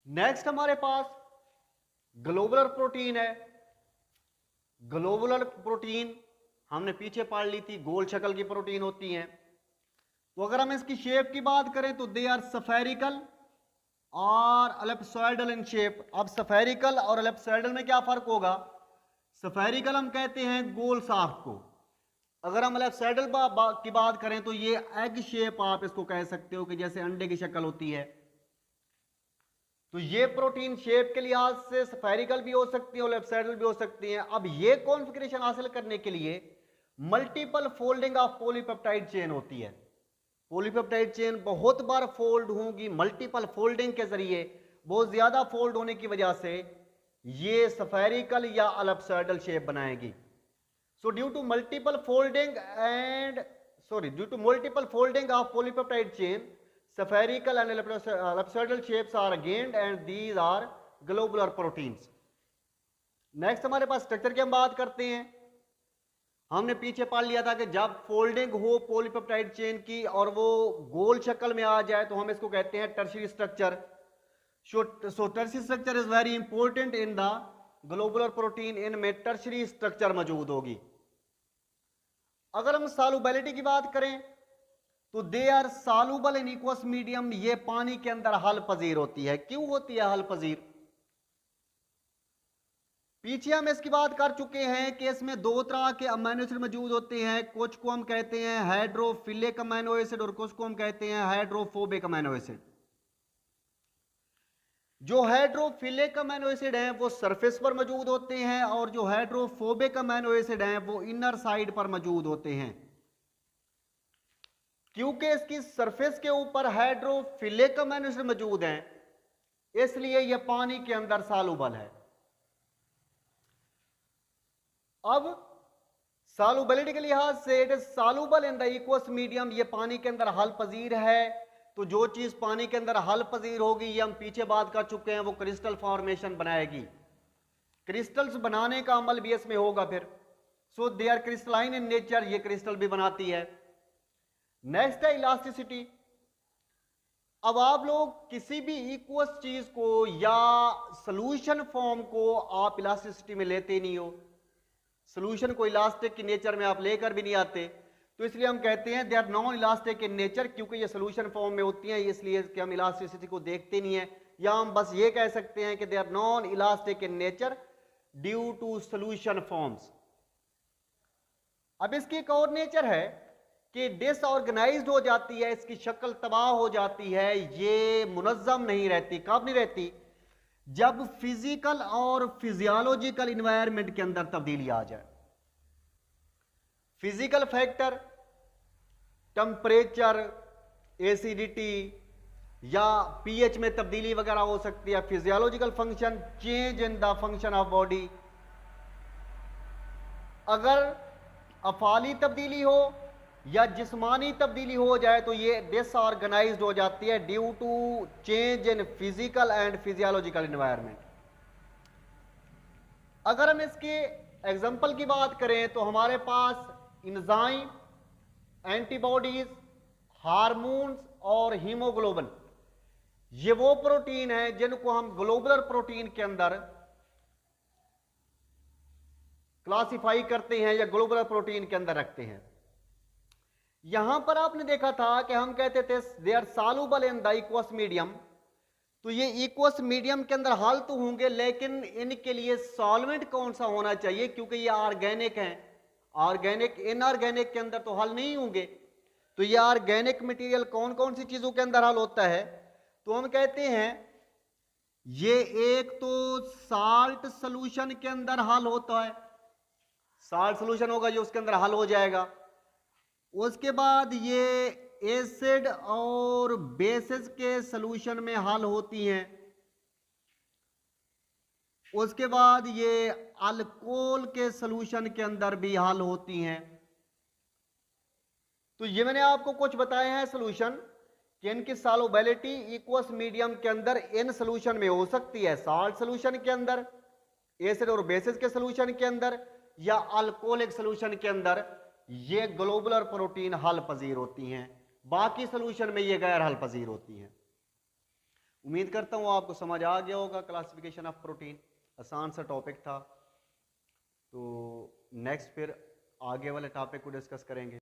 Next हमारे पास globular protein है। Globular protein हमने पीछे पढ़ ली थी, गोल शक्ल की प्रोटीन होती हैं। तो अगर हम इसकी शेप की बात करें तो दे आर स्फेरिकल और एलिप्सॉइडल इन शेप। अब स्फेरिकल और एलिप्सॉइडल में क्या फर्क होगा? स्फेरिकल हम कहते हैं गोल शाफ्ट को, अगर हम एलिप्सॉइडल की बात करें तो ये एग शेप आप इसको कह सकते हो कि जैसे अंडे की शक्ल होती है। तो ये प्रोटीन शेप के लिहाज से स्फेरिकल भी हो सकती है और एलिप्सॉइडल भी हो सकती है। अब ये कॉन्फ़िगरेशन हासिल करने के लिए multiple folding of polypeptide chain होती है। पॉलीपेप्टाइड चेन बहुत बार फोल्ड होंगी, मल्टीपल फोल्डिंग के जरिए बहुत ज्यादा फोल्ड होने की वजह से ये स्फेरिकल या एलिप्सॉइडल शेप बनाएगी। So due to multiple folding of polypeptide chain, spherical and ellipsoidal shapes are gained and these are globular proteins. Next हमारे पास स्ट्रक्चर की हम बात करते हैं। हमने पीछे पढ़ लिया था कि जब फोल्डिंग हो पॉलीपेप्टाइड चेन की और वो गोल शक्ल में आ जाए तो हम इसको कहते हैं tertiary structure. So tertiary structure is very important in the globular protein. इनमें टर्शियरी स्ट्रक्चर मौजूद होगी। अगर हम सॉल्युबिलिटी की बात करें तो they are soluble in aqueous medium. ये पानी के अंदर हल पजीर होती है। क्यों होती है हल पजीर? पीछे हम इसकी बात कर चुके हैं कि इसमें दो तरह के अमीनो एसिड मौजूद होते हैं। कुछ को हम कहते हैं हाइड्रोफिलिक अमीनो एसिड और कुछ को हम कहते हैं हाइड्रोफोबिक अमीनो एसिड। जो हाइड्रोफिलिक अमीनो एसिड हैं वो सरफेस पर मौजूद होते हैं और जो हाइड्रोफोबिक अमीनो एसिड हैं वो इनर साइड पर मौजूद होते हैं। क्योंकि इसकी सरफेस के ऊपर हाइड्रोफिलिक अमीनो एसिड मौजूद हैं इसलिए यह पानी के अंदर सॉल्युबल है। अब सॉल्युबिलिटी के लिहाज से it is soluble in the aqueous medium. ये पानी के अंदर हल पजीर है। तो जो चीज पानी के अंदर हल पजीर होगी, ये हम पीछे बात कर चुके हैं, वो क्रिस्टल फॉर्मेशन बनाएगी। क्रिस्टल्स बनाने का अमल भी इसमें होगा फिर। So they are crystalline in nature. ये क्रिस्टल भी बनाती है। नेक्स्ट है इलास्टिसिटी। अब आप लोग किसी भी इक्वस चीज को या सॉल्यूशन फॉर्म को आप इलास्टिसिटी में लेते नहीं हो। सॉल्यूशन को इलास्टिक की नेचर में आप लेकर भी नहीं आते, तो इसलिए हम कहते हैं they are non elastic in nature. क्योंकि ये सॉल्यूशन फॉर्म में होती हैं इसलिए कि हम इलास्टिसिटी को देखते नहीं है। या हम बस ये कह सकते हैं कि they are non elastic in nature due to solution forms. अब इसकी एक और नेचर है कि डिसऑर्गेनाइज्ड हो जाती है, इसकी शक्ल तबाह हो जाती है, ये मुनज़्ज़म नहीं रहती। कब नहीं रहती? जब फिजिकल और फिजियोलॉजिकल इन्वायरमेंट के अंदर तब्दीली आ जाए। फिजिकल फैक्टर, टेम्परेचर, एसिडिटी या पीएच में तब्दीली वगैरह हो सकती है। Physiological function, change in the function of body. अगर अफाली तब्दीली हो या जिस्मानी तब्दीली हो जाए तो ये डिसऑर्गेनाइज्ड हो जाती है due to change in physical and physiological environment. अगर हम इसके एग्जांपल की बात करें तो हमारे पास एंजाइम, एंटीबॉडीज, हार्मोन्स और हीमोग्लोबिन, ये वो प्रोटीन है जिनको हम ग्लोबुलर प्रोटीन के अंदर क्लासिफाई करते हैं या ग्लोबुलर प्रोटीन के अंदर रखते हैं। यहां पर आपने देखा था कि हम कहते थे they are soluble in the aqueous medium. तो ये एक्वस मीडियम के अंदर हल तो होंगे, लेकिन इनके लिए सॉल्वेंट कौन सा होना चाहिए? क्योंकि ये ऑर्गेनिक हैं। ऑर्गेनिक, इनऑर्गेनिक के अंदर तो हल नहीं होंगे। तो ये ऑर्गेनिक मटेरियल कौन कौन सी चीजों के अंदर हल होता है? तो हम कहते हैं ये एक तो साल्ट सोल्यूशन के अंदर हल होता है। साल्ट सोल्यूशन होगा जो उसके अंदर हल हो जाएगा। उसके बाद ये एसिड और बेसिस के सॉल्यूशन में हल होती हैं। उसके बाद ये अल्कोहल के सॉल्यूशन के अंदर भी हल होती हैं। तो ये मैंने आपको कुछ बताए हैं सॉल्यूशन कि इनकी सॉल्युबिलिटी एक्वस मीडियम के अंदर इन सॉल्यूशन में हो सकती है, साल्ट सॉल्यूशन के अंदर, एसिड और बेसिस के सॉल्यूशन के अंदर या अल्कोहलिक सॉल्यूशन के अंदर। ये ग्लोबुलर प्रोटीन हल पजीर होती हैं, बाकी सॉल्यूशन में ये गैर हल पजीर होती हैं। उम्मीद करता हूँ आपको समझ आ गया होगा क्लासिफिकेशन ऑफ प्रोटीन। आसान सा टॉपिक था। तो नेक्स्ट फिर आगे वाले टॉपिक को डिस्कस करेंगे।